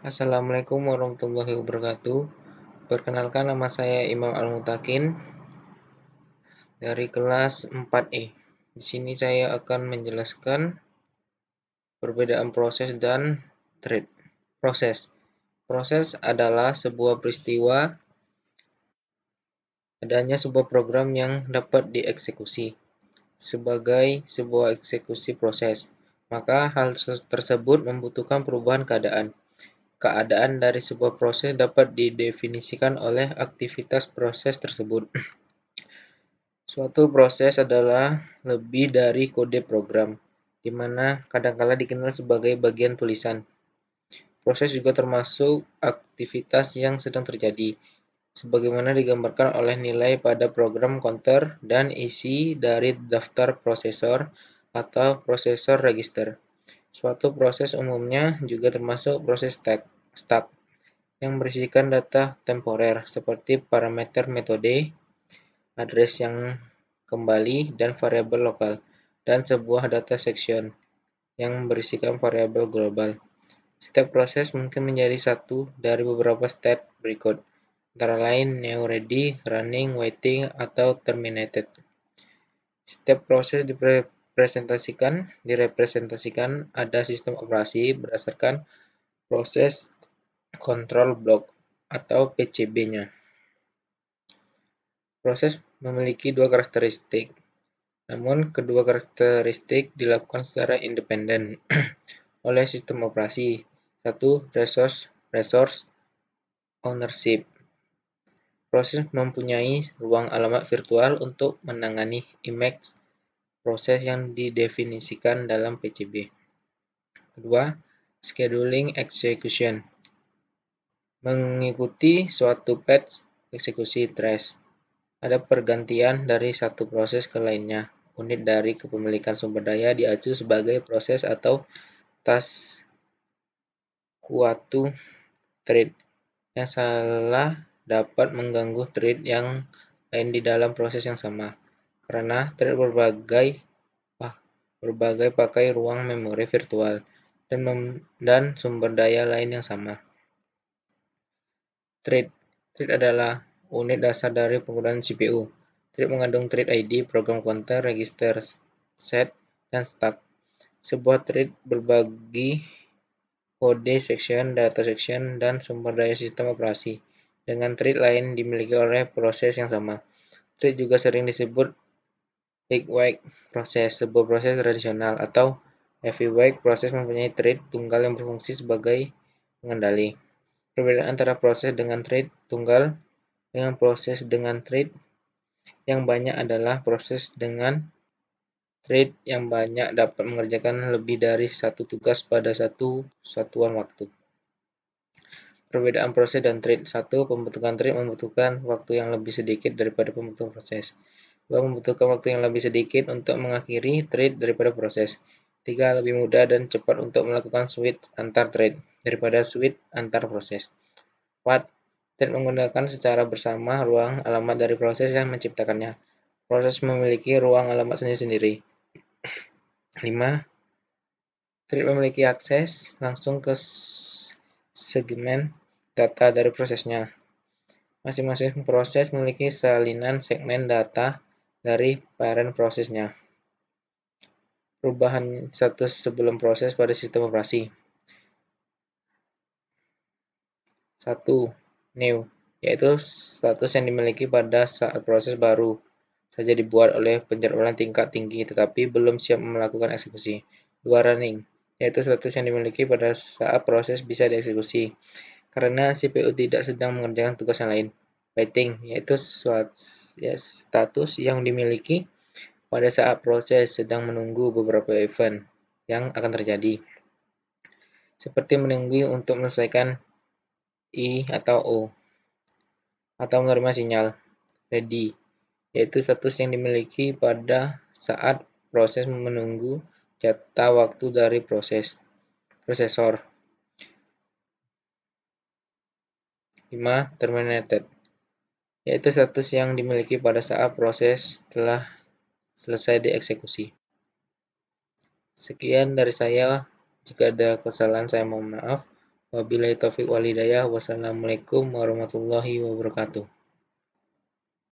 Assalamualaikum warahmatullahi wabarakatuh. Perkenalkan, nama saya Imam Al-Mutakin dari kelas 4E. Di sini saya akan menjelaskan perbedaan proses dan thread. Proses. Proses adalah sebuah peristiwa adanya sebuah program yang dapat dieksekusi sebagai sebuah eksekusi proses. Maka hal tersebut membutuhkan perubahan keadaan. Keadaan dari sebuah proses dapat didefinisikan oleh aktivitas proses tersebut. Suatu proses adalah lebih dari kode program, di mana kadangkala dikenal sebagai bagian tulisan. Proses juga termasuk aktivitas yang sedang terjadi, sebagaimana digambarkan oleh nilai pada program counter dan isi dari daftar prosesor atau prosesor register. Suatu proses umumnya juga termasuk proses stack yang berisikan data temporer seperti parameter metode, address yang kembali, dan variabel lokal, dan sebuah data section yang berisikan variabel global. Setiap proses mungkin menjadi satu dari beberapa state berikut, antara lain new, ready, running, waiting, atau terminated. Setiap proses direpresentasikan ada sistem operasi berdasarkan proses control block atau PCB-nya. Proses memiliki dua karakteristik, namun kedua karakteristik dilakukan secara independen oleh sistem operasi. Satu, resource ownership. Proses mempunyai ruang alamat virtual untuk menangani image proses yang didefinisikan dalam PCB. Kedua, scheduling execution. Mengikuti suatu path eksekusi trace. Ada pergantian dari satu proses ke lainnya. Unit dari kepemilikan sumber daya diacu sebagai proses atau task suatu thread. Yang salah dapat mengganggu thread yang lain di dalam proses yang sama, karena thread berbagai pakai ruang memori virtual dan sumber daya lain yang sama. Thread adalah unit dasar dari penggunaan CPU. Thread mengandung thread ID, program counter, register, set, dan stack. Sebuah thread berbagi kode section, data section, dan sumber daya sistem operasi dengan thread lain dimiliki oleh proses yang sama. Thread juga sering disebut heavyweight proses, sebuah proses tradisional, atau heavyweight proses mempunyai thread tunggal yang berfungsi sebagai pengendali. Perbedaan antara proses dengan thread tunggal dengan proses dengan thread yang banyak adalah proses dengan thread yang banyak dapat mengerjakan lebih dari satu tugas pada satu satuan waktu. Perbedaan proses dan thread. 1. Pembentukan thread membutuhkan waktu yang lebih sedikit daripada pembentukan proses. 2. Membutuhkan waktu yang lebih sedikit untuk mengakhiri thread daripada proses. 3. Lebih mudah dan cepat untuk melakukan switch antar thread daripada switch antar proses. 4. Thread menggunakan secara bersama ruang alamat dari proses yang menciptakannya. Proses memiliki ruang alamat sendiri-sendiri. 5. Thread memiliki akses langsung ke segmen data dari prosesnya. Masing-masing proses memiliki salinan segmen data dari parent prosesnya. Perubahan status sebelum proses pada sistem operasi. 1. New, yaitu status yang dimiliki pada saat proses baru saja dibuat oleh penjadwalan tingkat tinggi tetapi belum siap melakukan eksekusi. 2. Running, yaitu status yang dimiliki pada saat proses bisa dieksekusi karena CPU tidak sedang mengerjakan tugas yang lain. Waiting, yaitu status yang dimiliki pada saat proses sedang menunggu beberapa event yang akan terjadi, seperti menunggu untuk menyelesaikan I atau O, atau menerima sinyal. Ready, yaitu status yang dimiliki pada saat proses menunggu jatah waktu dari prosesor. 5. Terminated, yaitu status yang dimiliki pada saat proses telah selesai dieksekusi. Sekian dari saya. Jika ada kesalahan saya mohon maaf. Wabillahi taufiq wal hidayah. Wassalamualaikum warahmatullahi wabarakatuh.